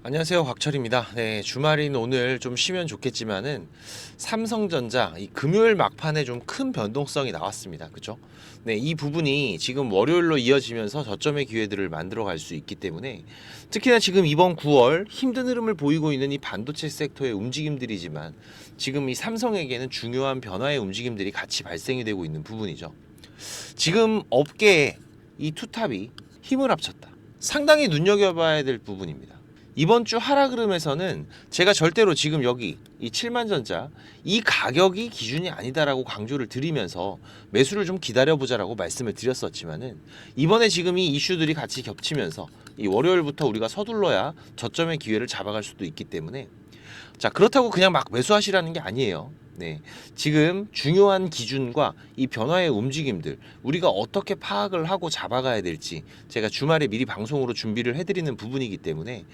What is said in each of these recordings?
안녕하세요, 곽철입니다. 네, 주말인 오늘 좀 쉬면 좋겠지만은 삼성전자 이 금요일 막판에 좀 큰 변동성이 나왔습니다. 그죠? 네, 이 부분이 지금 월요일로 이어지면서 저점의 기회들을 만들어 갈 수 있기 때문에 특히나 지금 이번 9월 힘든 흐름을 보이고 있는 이 반도체 섹터의 움직임들이지만 지금 이 삼성에게는 중요한 변화의 움직임들이 같이 발생이 되고 있는 부분이죠. 지금 업계에 이 투탑이 힘을 합쳤다. 상당히 눈여겨봐야 될 부분입니다. 이번 주 하락 흐름에서는 제가 절대로 지금 여기 이 7만전자 이 가격이 기준이 아니다라고 강조를 드리면서 매수를 좀 기다려보자라고 말씀을 드렸었지만은 이번에 지금 이 이슈들이 같이 겹치면서 이 월요일부터 우리가 서둘러야 저점의 기회를 잡아갈 수도 있기 때문에 자, 그렇다고 그냥 막 매수하시라는 게 아니에요. 네, 지금 중요한 기준과 이 변화의 움직임들 우리가 어떻게 파악을 하고 잡아가야 될지 제가 주말에 미리 방송으로 준비를 해드리는 부분이기 때문에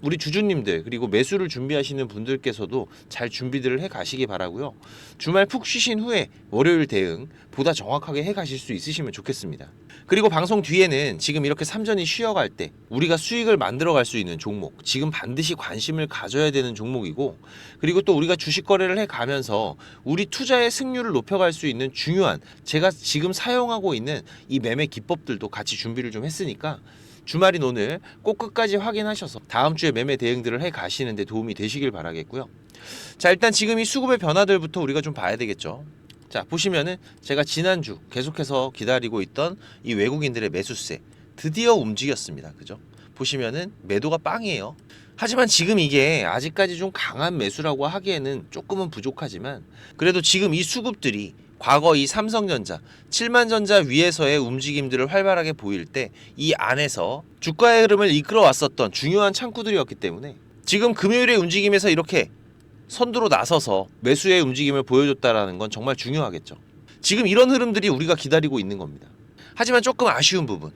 우리 주주님들 그리고 매수를 준비하시는 분들께서도 잘 준비들을 해 가시기 바라고요. 주말 푹 쉬신 후에 월요일 대응 보다 정확하게 해 가실 수 있으시면 좋겠습니다. 그리고 방송 뒤에는 지금 이렇게 삼전이 쉬어갈 때 우리가 수익을 만들어 갈 수 있는 종목, 지금 반드시 관심을 가져야 되는 종목이고, 그리고 또 우리가 주식 거래를 해 가면서 우리 투자의 승률을 높여갈 수 있는 중요한 제가 지금 사용하고 있는 이 매매 기법들도 같이 준비를 좀 했으니까 주말인 오늘 꼭 끝까지 확인하셔서 다음 주에 매매 대응들을 해 가시는데 도움이 되시길 바라겠고요. 자, 일단 지금 이 수급의 변화들부터 우리가 좀 봐야 되겠죠. 자, 보시면은 제가 지난주 계속해서 기다리고 있던 이 외국인들의 매수세 드디어 움직였습니다. 그죠? 보시면은 매도가 빵이에요. 하지만 지금 이게 아직까지 좀 강한 매수라고 하기에는 조금은 부족하지만 그래도 지금 이 수급들이 과거 이 삼성전자, 7만전자 위에서의 움직임들을 활발하게 보일 때 이 안에서 주가의 흐름을 이끌어 왔었던 중요한 창구들이었기 때문에 지금 금요일의 움직임에서 이렇게 선두로 나서서 매수의 움직임을 보여줬다라는 건 정말 중요하겠죠. 지금 이런 흐름들이 우리가 기다리고 있는 겁니다. 하지만 조금 아쉬운 부분.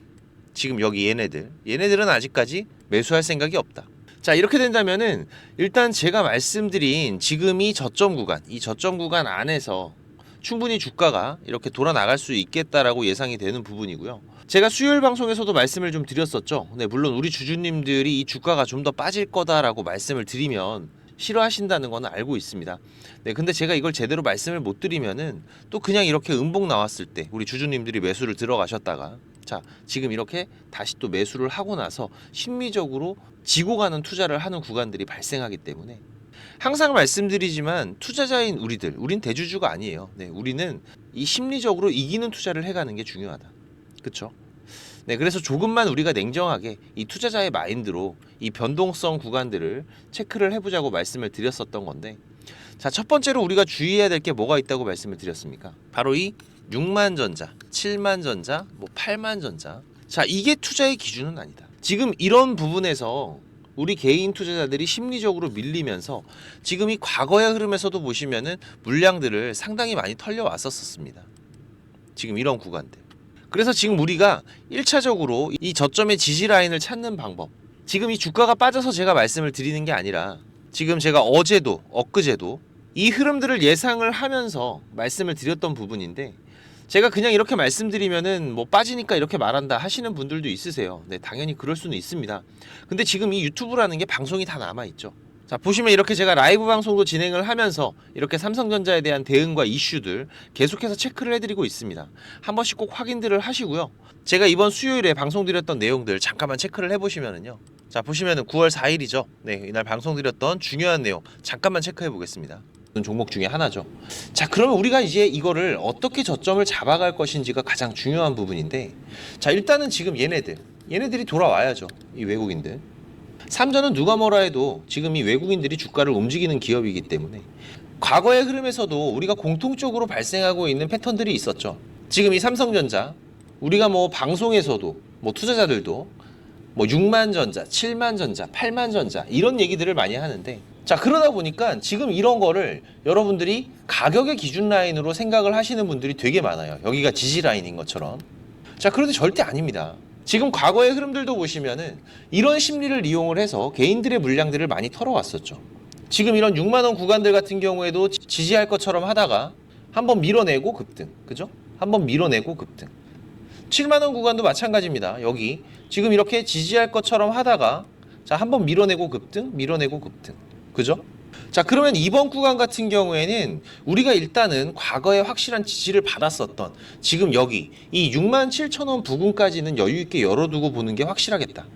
지금 여기 얘네들은 아직까지 매수할 생각이 없다. 자, 이렇게 된다면은 일단 제가 말씀드린 지금 이 저점 구간 안에서 충분히 주가가 이렇게 돌아 나갈 수 있겠다라고 예상이 되는 부분이고요. 제가 수요일 방송에서도 말씀을 좀 드렸었죠. 네, 물론 우리 주주님들이 이 주가가 좀 더 빠질 거다라고 말씀을 드리면 싫어하신다는 거는 알고 있습니다. 네, 근데 제가 이걸 제대로 말씀을 못 드리면은 또 그냥 이렇게 음봉 나왔을 때 우리 주주님들이 매수를 들어가셨다가 자, 지금 이렇게 다시 또 매수를 하고 나서 심리적으로 지고 가는 투자를 하는 구간들이 발생하기 때문에 항상 말씀드리지만 투자자인 우린 대주주가 아니에요. 네, 우리는 이 심리적으로 이기는 투자를 해가는 게 중요하다. 그쵸? 네, 그래서 조금만 우리가 냉정하게 이 투자자의 마인드로 이 변동성 구간들을 체크를 해보자고 말씀을 드렸었던 건데, 자, 첫 번째로 우리가 주의해야 될 게 뭐가 있다고 말씀을 드렸습니까? 바로 이 6만전자, 7만전자, 8만전자. 자, 이게 투자의 기준은 아니다. 지금 이런 부분에서 우리 개인 투자자들이 심리적으로 밀리면서 지금 이 과거의 흐름에서도 보시면은 물량들을 상당히 많이 털려 왔었습니다. 지금 이런 구간들. 그래서 지금 우리가 1차적으로 이 저점의 지지 라인을 찾는 방법. 지금 이 주가가 빠져서 제가 말씀을 드리는 게 아니라 지금 제가 어제도 엊그제도 이 흐름들을 예상을 하면서 말씀을 드렸던 부분인데 제가 그냥 이렇게 말씀드리면은 뭐 빠지니까 이렇게 말한다 하시는 분들도 있으세요. 네, 당연히 그럴 수는 있습니다. 근데 지금 이 유튜브라는 게 방송이 다 남아있죠. 자, 보시면 이렇게 제가 라이브 방송도 진행을 하면서 이렇게 삼성전자에 대한 대응과 이슈들 계속해서 체크를 해드리고 있습니다. 한 번씩 꼭 확인들을 하시고요. 제가 이번 수요일에 방송드렸던 내용들 잠깐만 체크를 해보시면은요. 자, 보시면은 9월 4일이죠. 네, 이날 방송드렸던 중요한 내용 잠깐만 체크해 보겠습니다. 종목 중에 하나죠. 자, 그러면 우리가 이제 이거를 어떻게 저점을 잡아갈 것인지가 가장 중요한 부분인데, 자, 일단은 지금 얘네들이 돌아와야죠. 이 외국인들. 삼전은 누가 뭐라 해도 지금 이 외국인들이 주가를 움직이는 기업이기 때문에 과거의 흐름에서도 우리가 공통적으로 발생하고 있는 패턴들이 있었죠. 지금 이 삼성전자 우리가 뭐 방송에서도 뭐 투자자들도 뭐 6만전자, 7만전자, 8만전자 이런 얘기들을 많이 하는데, 자, 그러다 보니까 지금 이런 거를 여러분들이 가격의 기준 라인으로 생각을 하시는 분들이 되게 많아요. 여기가 지지 라인인 것처럼. 자, 그런데 절대 아닙니다. 지금 과거의 흐름들도 보시면은 이런 심리를 이용을 해서 개인들의 물량들을 많이 털어왔었죠. 지금 이런 6만원 구간들 같은 경우에도 지지할 것처럼 하다가 한번 밀어내고 급등. 그죠? 한번 밀어내고 급등. 7만원 구간도 마찬가지입니다. 여기 지금 이렇게 지지할 것처럼 하다가 자, 한번 밀어내고 급등, 밀어내고 급등. 그죠? 자, 그러면 이번 구간 같은 경우에는 우리가 일단은 과거에 확실한 지지를 받았었던 지금 여기 이 67,000원 부근까지는 여유 있게 열어두고 보는 게 확실하겠다.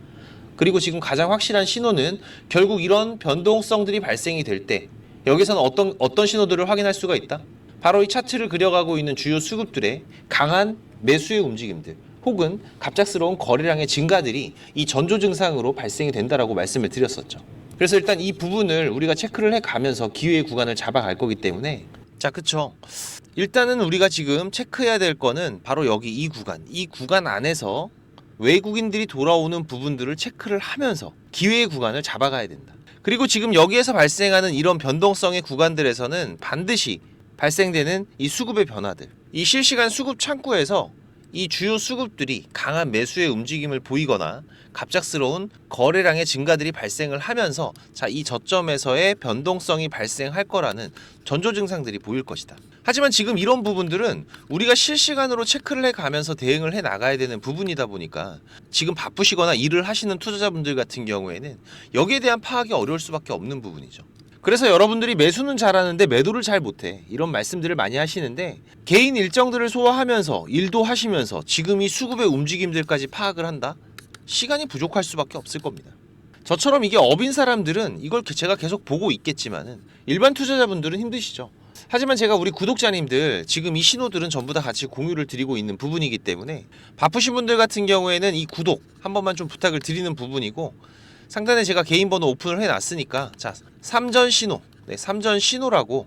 그리고 지금 가장 확실한 신호는 결국 이런 변동성들이 발생이 될 때 여기서는 어떤 신호들을 확인할 수가 있다? 바로 이 차트를 그려가고 있는 주요 수급들의 강한 매수의 움직임들 혹은 갑작스러운 거래량의 증가들이 이 전조 증상으로 발생이 된다라고 말씀을 드렸었죠. 그래서 일단 이 부분을 우리가 체크를 해가면서 기회의 구간을 잡아갈 거기 때문에 자, 그쵸. 일단은 우리가 지금 체크해야 될 거는 바로 여기 이 구간 안에서 외국인들이 돌아오는 부분들을 체크를 하면서 기회의 구간을 잡아가야 된다. 그리고 지금 여기에서 발생하는 이런 변동성의 구간들에서는 반드시 발생되는 이 수급의 변화들, 이 실시간 수급 창구에서 이 주요 수급들이 강한 매수의 움직임을 보이거나 갑작스러운 거래량의 증가들이 발생을 하면서 자, 이 저점에서의 변동성이 발생할 거라는 전조 증상들이 보일 것이다. 하지만 지금 이런 부분들은 우리가 실시간으로 체크를 해가면서 대응을 해 나가야 되는 부분이다 보니까 지금 바쁘시거나 일을 하시는 투자자분들 같은 경우에는 여기에 대한 파악이 어려울 수밖에 없는 부분이죠. 그래서 여러분들이 매수는 잘하는데 매도를 잘 못해 이런 말씀들을 많이 하시는데 개인 일정들을 소화하면서 일도 하시면서 지금 이 수급의 움직임들까지 파악을 한다? 시간이 부족할 수밖에 없을 겁니다. 저처럼 이게 업인 사람들은 이걸 제가 계속 보고 있겠지만은 일반 투자자분들은 힘드시죠. 하지만 제가 우리 구독자님들 지금 이 신호들은 전부 다 같이 공유를 드리고 있는 부분이기 때문에 바쁘신 분들 같은 경우에는 이 구독 한 번만 좀 부탁을 드리는 부분이고 상단에 제가 개인 번호 오픈을 해놨으니까 자, 삼전 신호, 삼전 신호라고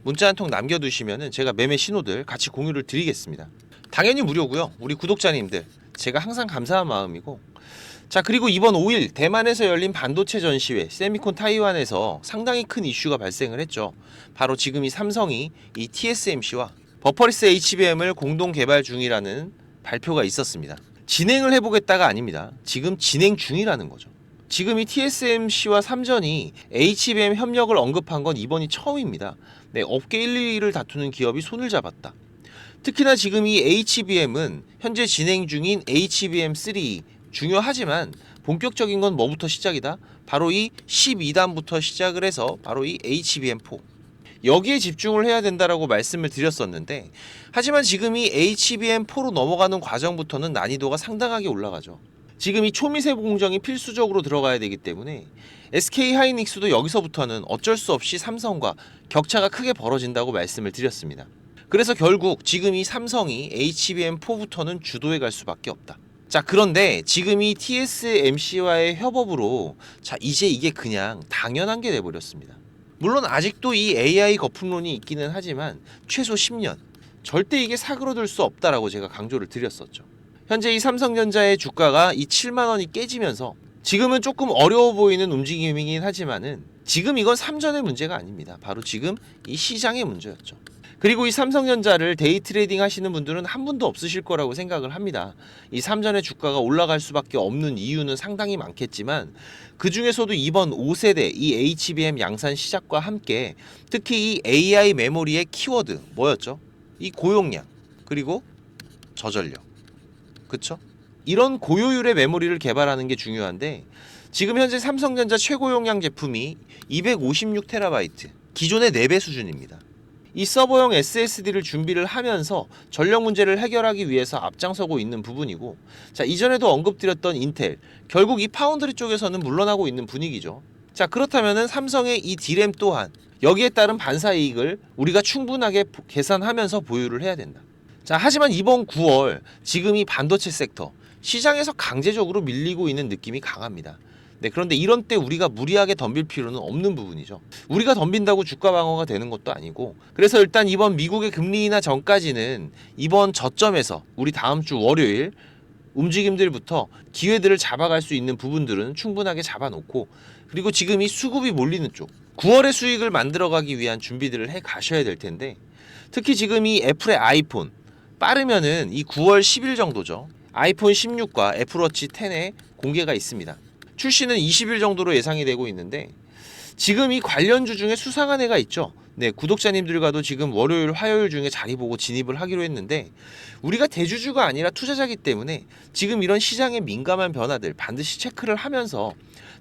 문자 한 통 남겨두시면은 제가 매매 신호들 같이 공유를 드리겠습니다. 당연히 무료고요. 우리 구독자님들 제가 항상 감사한 마음이고 자, 그리고 이번 5일 대만에서 열린 반도체 전시회 세미콘 타이완에서 상당히 큰 이슈가 발생을 했죠. 바로 지금 이 삼성이 이 TSMC와 버퍼리스 HBM을 공동 개발 중이라는 발표가 있었습니다. 진행을 해보겠다가 아닙니다. 지금 진행 중이라는 거죠. 지금 이 TSMC와 삼전이 HBM 협력을 언급한 건 이번이 처음입니다. 네, 업계 1, 2위를 다투는 기업이 손을 잡았다. 특히나 지금 이 HBM은 현재 진행 중인 HBM3 중요하지만 본격적인 건 뭐부터 시작이다? 바로 이 12단부터 시작을 해서 바로 이 HBM4 여기에 집중을 해야 된다라고 말씀을 드렸었는데 하지만 지금 이 HBM4로 넘어가는 과정부터는 난이도가 상당하게 올라가죠. 지금 이 초미세 공정이 필수적으로 들어가야 되기 때문에 SK 하이닉스도 여기서부터는 어쩔 수 없이 삼성과 격차가 크게 벌어진다고 말씀을 드렸습니다. 그래서 결국 지금 이 삼성이 HBM4부터는 주도해 갈 수밖에 없다. 자, 그런데 지금 이 TSMC와의 협업으로 자, 이제 이게 그냥 당연한 게 돼버렸습니다. 물론 아직도 이 AI 거품론이 있기는 하지만 최소 10년 절대 이게 사그러들 수 없다라고 제가 강조를 드렸었죠. 현재 이 삼성전자의 주가가 이 7만 원이 깨지면서 지금은 조금 어려워 보이는 움직임이긴 하지만은 지금 이건 삼전의 문제가 아닙니다. 바로 지금 이 시장의 문제였죠. 그리고 이 삼성전자를 데이 트레이딩 하시는 분들은 한 분도 없으실 거라고 생각을 합니다. 이 삼전의 주가가 올라갈 수밖에 없는 이유는 상당히 많겠지만 그 중에서도 이번 5세대 이 HBM 양산 시작과 함께 특히 이 AI 메모리의 키워드 뭐였죠? 이 고용량 그리고 저전력 그쵸? 이런 고효율의 메모리를 개발하는 게 중요한데 지금 현재 삼성전자 최고용량 제품이 256TB 기존의 4배 수준입니다. 이 서버용 SSD를 준비를 하면서 전력 문제를 해결하기 위해서 앞장서고 있는 부분이고 자, 이전에도 언급드렸던 인텔 결국 이 파운드리 쪽에서는 물러나고 있는 분위기죠. 자, 그렇다면은 삼성의 이 D램 또한 여기에 따른 반사이익을 우리가 충분하게 계산하면서 보유를 해야 된다. 자, 하지만 이번 9월 지금 이 반도체 섹터 시장에서 강제적으로 밀리고 있는 느낌이 강합니다. 네, 그런데 이런 때 우리가 무리하게 덤빌 필요는 없는 부분이죠. 우리가 덤빈다고 주가 방어가 되는 것도 아니고 그래서 일단 이번 미국의 금리 인하 전까지는 이번 저점에서 우리 다음 주 월요일 움직임들부터 기회들을 잡아갈 수 있는 부분들은 충분하게 잡아놓고 그리고 지금 이 수급이 몰리는 쪽 9월의 수익을 만들어가기 위한 준비들을 해 가셔야 될 텐데 특히 지금 이 애플의 아이폰 빠르면은 이 9월 10일 정도죠. 아이폰 16과 애플워치 10의 공개가 있습니다. 출시는 20일 정도로 예상이 되고 있는데 지금 이 관련주 중에 수상한 애가 있죠. 네, 구독자님들과도 지금 월요일, 화요일 중에 자리 보고 진입을 하기로 했는데 우리가 대주주가 아니라 투자자기 때문에 지금 이런 시장의 민감한 변화들 반드시 체크를 하면서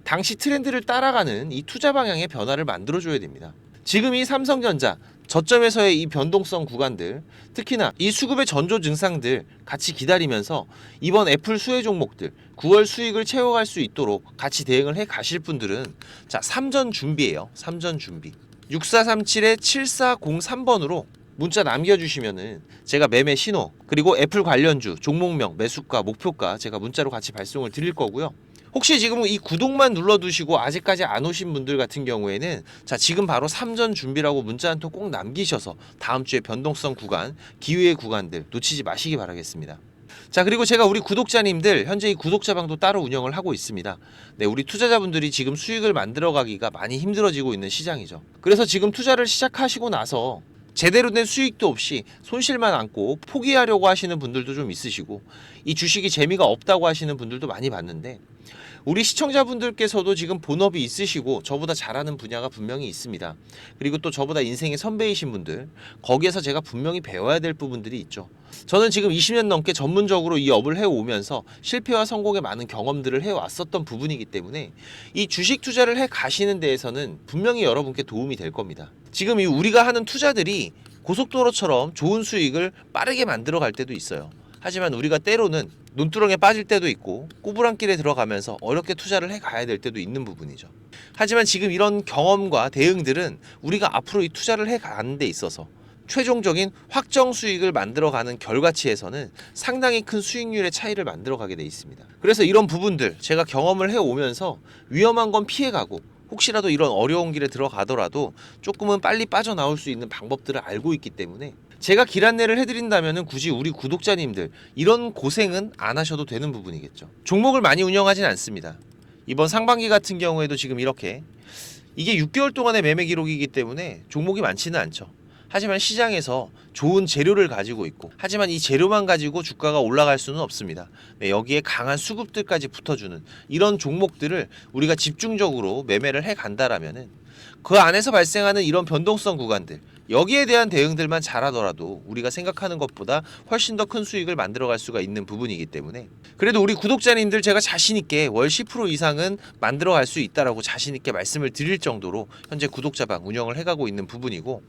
당시 트렌드를 따라가는 이 투자 방향의 변화를 만들어줘야 됩니다. 지금 이 삼성전자 저점에서의 이 변동성 구간들, 특히나 이 수급의 전조 증상들 같이 기다리면서 이번 애플 수혜 종목들 9월 수익을 채워갈 수 있도록 같이 대응을 해 가실 분들은 자, 3전 준비예요. 3전 준비. 6437-7403번으로 문자 남겨주시면은 제가 매매 신호 그리고 애플 관련주 종목명 매수가 목표가 제가 문자로 같이 발송을 드릴 거고요. 혹시 지금 이 구독만 눌러두시고 아직까지 안 오신 분들 같은 경우에는 자, 지금 바로 3전 준비라고 문자 한 통 꼭 남기셔서 다음 주에 변동성 구간, 기회의 구간들 놓치지 마시기 바라겠습니다. 자, 그리고 제가 우리 구독자님들 현재 이 구독자방도 따로 운영을 하고 있습니다. 네, 우리 투자자분들이 지금 수익을 만들어가기가 많이 힘들어지고 있는 시장이죠. 그래서 지금 투자를 시작하시고 나서 제대로 된 수익도 없이 손실만 안고 포기하려고 하시는 분들도 좀 있으시고 이 주식이 재미가 없다고 하시는 분들도 많이 봤는데 우리 시청자분들께서도 지금 본업이 있으시고 저보다 잘하는 분야가 분명히 있습니다. 그리고 또 저보다 인생의 선배이신 분들 거기에서 제가 분명히 배워야 될 부분들이 있죠. 저는 지금 20년 넘게 전문적으로 이 업을 해오면서 실패와 성공의 많은 경험들을 해왔었던 부분이기 때문에 이 주식 투자를 해 가시는 데에서는 분명히 여러분께 도움이 될 겁니다. 지금 이 우리가 하는 투자들이 고속도로처럼 좋은 수익을 빠르게 만들어 갈 때도 있어요. 하지만 우리가 때로는 논두렁에 빠질 때도 있고 꼬부랑길에 들어가면서 어렵게 투자를 해 가야 될 때도 있는 부분이죠. 하지만 지금 이런 경험과 대응들은 우리가 앞으로 이 투자를 해 가는 데 있어서 최종적인 확정 수익을 만들어가는 결과치에서는 상당히 큰 수익률의 차이를 만들어가게 돼 있습니다. 그래서 이런 부분들 제가 경험을 해오면서 위험한 건 피해가고 혹시라도 이런 어려운 길에 들어가더라도 조금은 빨리 빠져나올 수 있는 방법들을 알고 있기 때문에 제가 길 안내를 해드린다면 굳이 우리 구독자님들 이런 고생은 안 하셔도 되는 부분이겠죠. 종목을 많이 운영하진 않습니다. 이번 상반기 같은 경우에도 지금 이렇게 이게 6개월 동안의 매매 기록이기 때문에 종목이 많지는 않죠. 하지만 시장에서 좋은 재료를 가지고 있고 하지만 이 재료만 가지고 주가가 올라갈 수는 없습니다. 네, 여기에 강한 수급들까지 붙어주는 이런 종목들을 우리가 집중적으로 매매를 해 간다라면은 그 안에서 발생하는 이런 변동성 구간들 여기에 대한 대응들만 잘하더라도 우리가 생각하는 것보다 훨씬 더 큰 수익을 만들어갈 수가 있는 부분이기 때문에 그래도 우리 구독자님들 제가 자신있게 월 10% 이상은 만들어갈 수 있다라고 자신있게 말씀을 드릴 정도로 현재 구독자방 운영을 해가고 있는 부분이고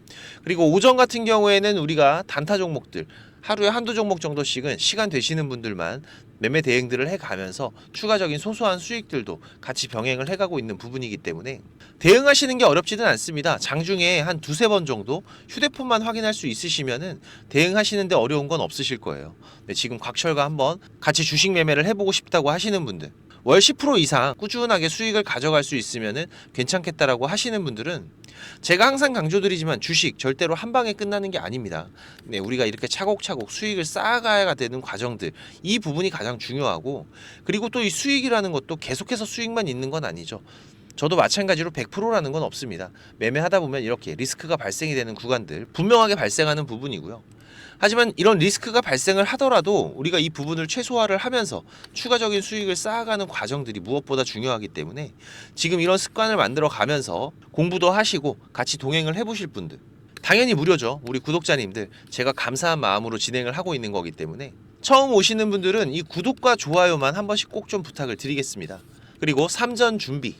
그리고 오전 같은 경우에는 우리가 단타 종목들 하루에 한두 종목 정도씩은 시간 되시는 분들만 매매 대응들을 해가면서 추가적인 소소한 수익들도 같이 병행을 해가고 있는 부분이기 때문에 대응하시는 게 어렵지는 않습니다. 장중에 한 두세 번 정도 휴대폰만 확인할 수 있으시면은 대응하시는데 어려운 건 없으실 거예요. 네, 지금 곽철과 한번 같이 주식 매매를 해보고 싶다고 하시는 분들 월 10% 이상 꾸준하게 수익을 가져갈 수 있으면은 괜찮겠다라고 하시는 분들은 제가 항상 강조드리지만 주식 절대로 한 방에 끝나는 게 아닙니다. 네, 우리가 이렇게 차곡차곡 수익을 쌓아가야 되는 과정들 이 부분이 가장 중요하고 그리고 또 이 수익이라는 것도 계속해서 수익만 있는 건 아니죠. 저도 마찬가지로 100%라는 건 없습니다. 매매하다 보면 이렇게 리스크가 발생이 되는 구간들 분명하게 발생하는 부분이고요. 하지만 이런 리스크가 발생을 하더라도 우리가 이 부분을 최소화를 하면서 추가적인 수익을 쌓아가는 과정들이 무엇보다 중요하기 때문에 지금 이런 습관을 만들어 가면서 공부도 하시고 같이 동행을 해보실 분들 당연히 무료죠. 우리 구독자님들 제가 감사한 마음으로 진행을 하고 있는 거기 때문에 처음 오시는 분들은 이 구독과 좋아요만 한 번씩 꼭 좀 부탁을 드리겠습니다. 그리고 3전 준비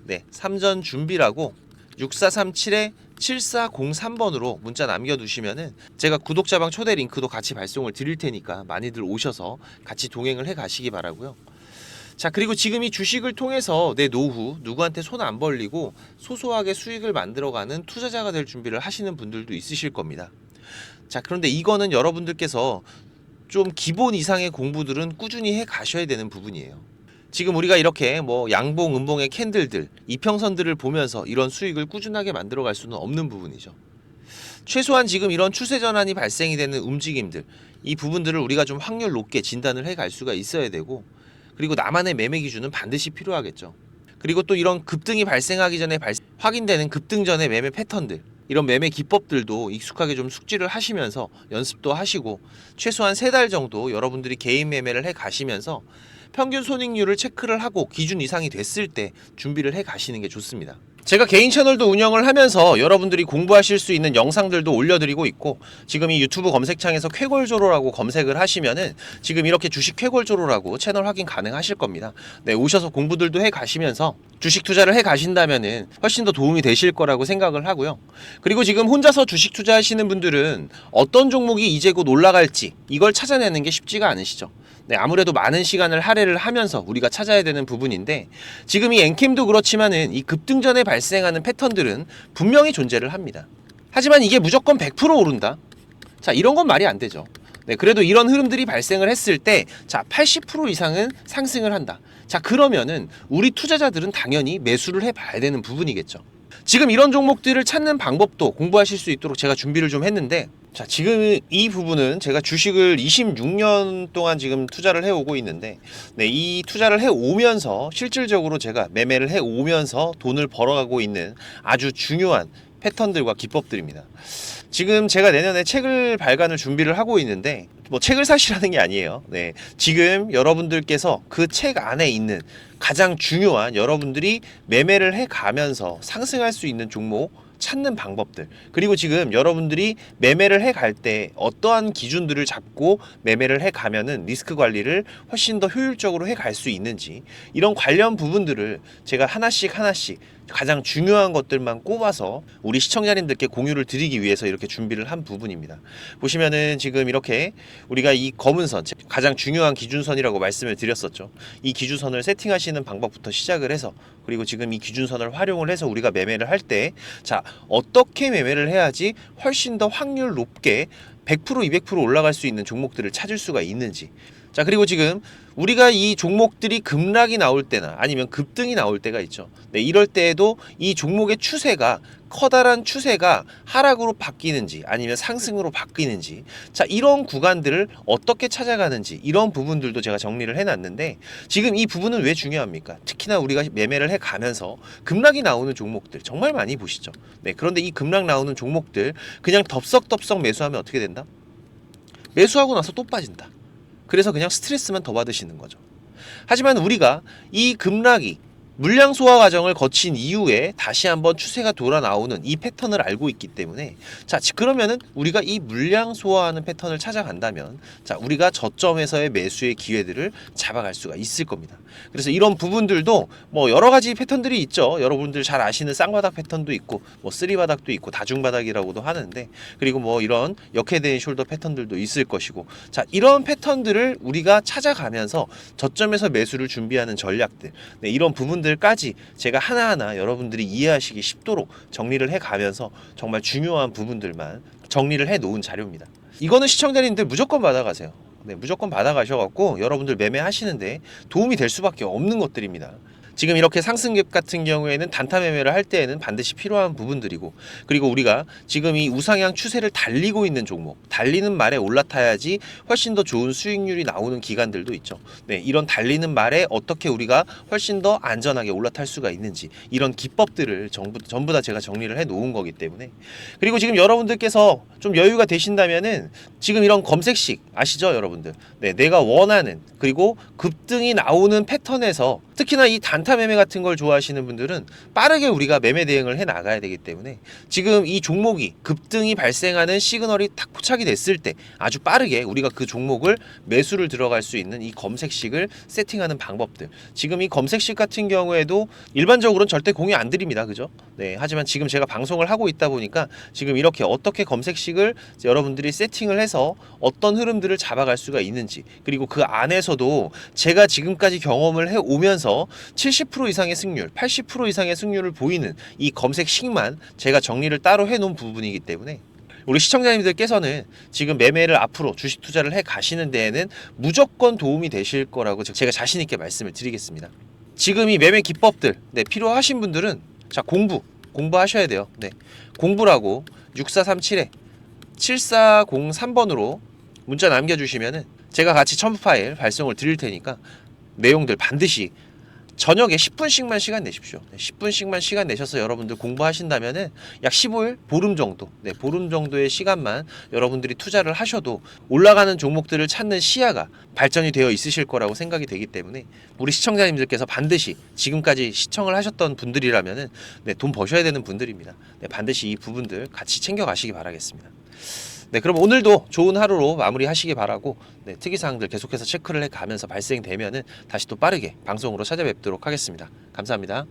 네, 3전 준비라고 6437-7403번으로 문자 남겨두시면은 제가 구독자방 초대 링크도 같이 발송을 드릴 테니까 많이들 오셔서 같이 동행을 해 가시기 바라고요. 자, 그리고 지금 이 주식을 통해서 내 노후 누구한테 손 안 벌리고 소소하게 수익을 만들어가는 투자자가 될 준비를 하시는 분들도 있으실 겁니다. 자, 그런데 이거는 여러분들께서 좀 기본 이상의 공부들은 꾸준히 해 가셔야 되는 부분이에요. 지금 우리가 이렇게 뭐 양봉, 음봉의 캔들들, 이평선들을 보면서 이런 수익을 꾸준하게 만들어갈 수는 없는 부분이죠. 최소한 지금 이런 추세 전환이 발생이 되는 움직임들, 이 부분들을 우리가 좀 확률 높게 진단을 해갈 수가 있어야 되고 그리고 나만의 매매 기준은 반드시 필요하겠죠. 그리고 또 이런 급등이 발생하기 전에 확인되는 급등 전의 매매 패턴들 이런 매매 기법들도 익숙하게 좀 숙지를 하시면서 연습도 하시고 최소한 3달 정도 여러분들이 개인 매매를 해 가시면서 평균 손익률을 체크를 하고 기준 이상이 됐을 때 준비를 해 가시는 게 좋습니다. 제가 개인 채널도 운영을 하면서 여러분들이 공부하실 수 있는 영상들도 올려드리고 있고, 지금 이 유튜브 검색창에서 쾌골조로라고 검색을 하시면은 지금 이렇게 주식 쾌골조로라고 채널 확인 가능하실 겁니다. 네, 오셔서 공부들도 해 가시면서 주식 투자를 해 가신다면은 훨씬 더 도움이 되실 거라고 생각을 하고요. 그리고 지금 혼자서 주식 투자하시는 분들은 어떤 종목이 이제 곧 올라갈지 이걸 찾아내는 게 쉽지가 않으시죠. 네, 아무래도 많은 시간을 할애를 하면서 우리가 찾아야 되는 부분인데, 지금 이 엔캠도 그렇지만은 이 급등전에 발생하는 패턴들은 분명히 존재를 합니다. 하지만 이게 무조건 100% 오른다? 자, 이런 건 말이 안 되죠. 네, 그래도 이런 흐름들이 발생을 했을 때, 자, 80% 이상은 상승을 한다. 자, 그러면은 우리 투자자들은 당연히 매수를 해봐야 되는 부분이겠죠. 지금 이런 종목들을 찾는 방법도 공부하실 수 있도록 제가 준비를 좀 했는데, 자, 지금 이 부분은 제가 주식을 26년 동안 지금 투자를 해오고 있는데, 네, 이 투자를 해오면서 실질적으로 제가 매매를 해오면서 돈을 벌어가고 있는 아주 중요한 패턴들과 기법들입니다. 지금 제가 내년에 책을 발간을 준비를 하고 있는데, 뭐 책을 사시라는 게 아니에요. 네, 지금 여러분들께서 그 책 안에 있는 가장 중요한 여러분들이 매매를 해가면서 상승할 수 있는 종목 찾는 방법들, 그리고 지금 여러분들이 매매를 해갈 때 어떠한 기준들을 잡고 매매를 해가면은 리스크 관리를 훨씬 더 효율적으로 해갈 수 있는지, 이런 관련 부분들을 제가 하나씩 가장 중요한 것들만 꼽아서 우리 시청자님들께 공유를 드리기 위해서 이렇게 준비를 한 부분입니다. 보시면은 지금 이렇게 우리가 이 검은 선, 가장 중요한 기준선이라고 말씀을 드렸었죠. 이 기준선을 세팅하시는 방법부터 시작을 해서, 그리고 지금 이 기준선을 활용을 해서 우리가 매매를 할 때, 자, 어떻게 매매를 해야지 훨씬 더 확률 높게 100% 200% 올라갈 수 있는 종목들을 찾을 수가 있는지. 자, 그리고 지금 우리가 이 종목들이 급락이 나올 때나 아니면 급등이 나올 때가 있죠. 네, 이럴 때에도 이 종목의 추세가, 커다란 추세가 하락으로 바뀌는지 아니면 상승으로 바뀌는지, 자, 이런 구간들을 어떻게 찾아가는지, 이런 부분들도 제가 정리를 해놨는데, 지금 이 부분은 왜 중요합니까? 특히나 우리가 매매를 해가면서 급락이 나오는 종목들 정말 많이 보시죠. 네, 그런데 이 급락 나오는 종목들 그냥 덥석덥석 매수하면 어떻게 된다? 매수하고 나서 또 빠진다. 그래서 그냥 스트레스만 더 받으시는 거죠. 하지만 우리가 이 급락이 물량 소화 과정을 거친 이후에 다시 한번 추세가 돌아 나오는 이 패턴을 알고 있기 때문에, 자, 그러면은 우리가 이 물량 소화하는 패턴을 찾아간다면, 자, 우리가 저점에서의 매수의 기회들을 잡아갈 수가 있을 겁니다. 그래서 이런 부분들도 뭐 여러 가지 패턴들이 있죠. 여러분들 잘 아시는 쌍바닥 패턴도 있고, 뭐 쓰리바닥도 있고, 다중바닥이라고도 하는데, 그리고 뭐 이런 역헤드앤 숄더 패턴들도 있을 것이고, 자, 이런 패턴들을 우리가 찾아가면서 저점에서 매수를 준비하는 전략들, 네, 이런 부분들까지 제가 하나하나 여러분들이 이해하시기 쉽도록 정리를 해가면서 정말 중요한 부분들만 정리를 해 놓은 자료입니다. 이거는 시청자님들 무조건 받아가세요. 네, 무조건 받아가셔갖고 여러분들 매매하시는데 도움이 될 수밖에 없는 것들입니다. 지금 이렇게 상승갭 같은 경우에는 단타 매매를 할 때에는 반드시 필요한 부분들이고, 그리고 우리가 지금 이 우상향 추세를 달리고 있는 종목, 달리는 말에 올라타야지 훨씬 더 좋은 수익률이 나오는 기간들도 있죠. 네, 이런 달리는 말에 어떻게 우리가 훨씬 더 안전하게 올라탈 수가 있는지, 이런 기법들을 전부 다 제가 정리를 해 놓은 거기 때문에. 그리고 지금 여러분들께서 좀 여유가 되신다면은 지금 이런 검색식 아시죠, 여러분들? 네, 내가 원하는, 그리고 급등이 나오는 패턴에서, 특히나 이 단타 매매 같은 걸 좋아하시는 분들은 빠르게 우리가 매매 대응을 해 나가야 되기 때문에, 지금 이 종목이 급등이 발생하는 시그널이 딱 포착이 됐을 때 아주 빠르게 우리가 그 종목을 매수를 들어갈 수 있는 이 검색식을 세팅하는 방법들, 지금 이 검색식 같은 경우에도 일반적으로는 절대 공유 안 드립니다. 그죠? 네, 하지만 지금 제가 방송을 하고 있다 보니까 지금 이렇게 어떻게 검색식을 여러분들이 세팅을 해서 어떤 흐름들을 잡아갈 수가 있는지, 그리고 그 안에서도 제가 지금까지 경험을 해 오면서 70% 이상의 승률, 80% 이상의 승률을 보이는 이 검색식만 제가 정리를 따로 해 놓은 부분이기 때문에, 우리 시청자님들께서는 지금 매매를 앞으로 주식 투자를 해 가시는 데에는 무조건 도움이 되실 거라고 제가 자신 있게 말씀을 드리겠습니다. 지금 이 매매 기법들, 네, 필요하신 분들은, 자, 공부하셔야 돼요. 네, 공부라고 6437에 7403번으로 문자 남겨주시면은 제가 같이 첨부 파일 발송을 드릴 테니까 내용들 반드시 저녁에 10분씩만 시간 내십시오. 10분씩만 시간 내셔서 여러분들 공부하신다면은 약 15일, 보름 정도, 보름 정도의 시간만 여러분들이 투자를 하셔도 올라가는 종목들을 찾는 시야가 발전이 되어 있으실 거라고 생각이 되기 때문에 우리 시청자님들께서 반드시 지금까지 시청을 하셨던 분들이라면은 돈 버셔야 되는 분들입니다. 반드시 이 부분들 같이 챙겨가시기 바라겠습니다. 그럼 오늘도 좋은 하루로 마무리하시기 바라고 특이사항들 계속해서 체크를 해가면서 발생되면은 다시 또 빠르게 방송으로 찾아뵙도록 하겠습니다. 감사합니다.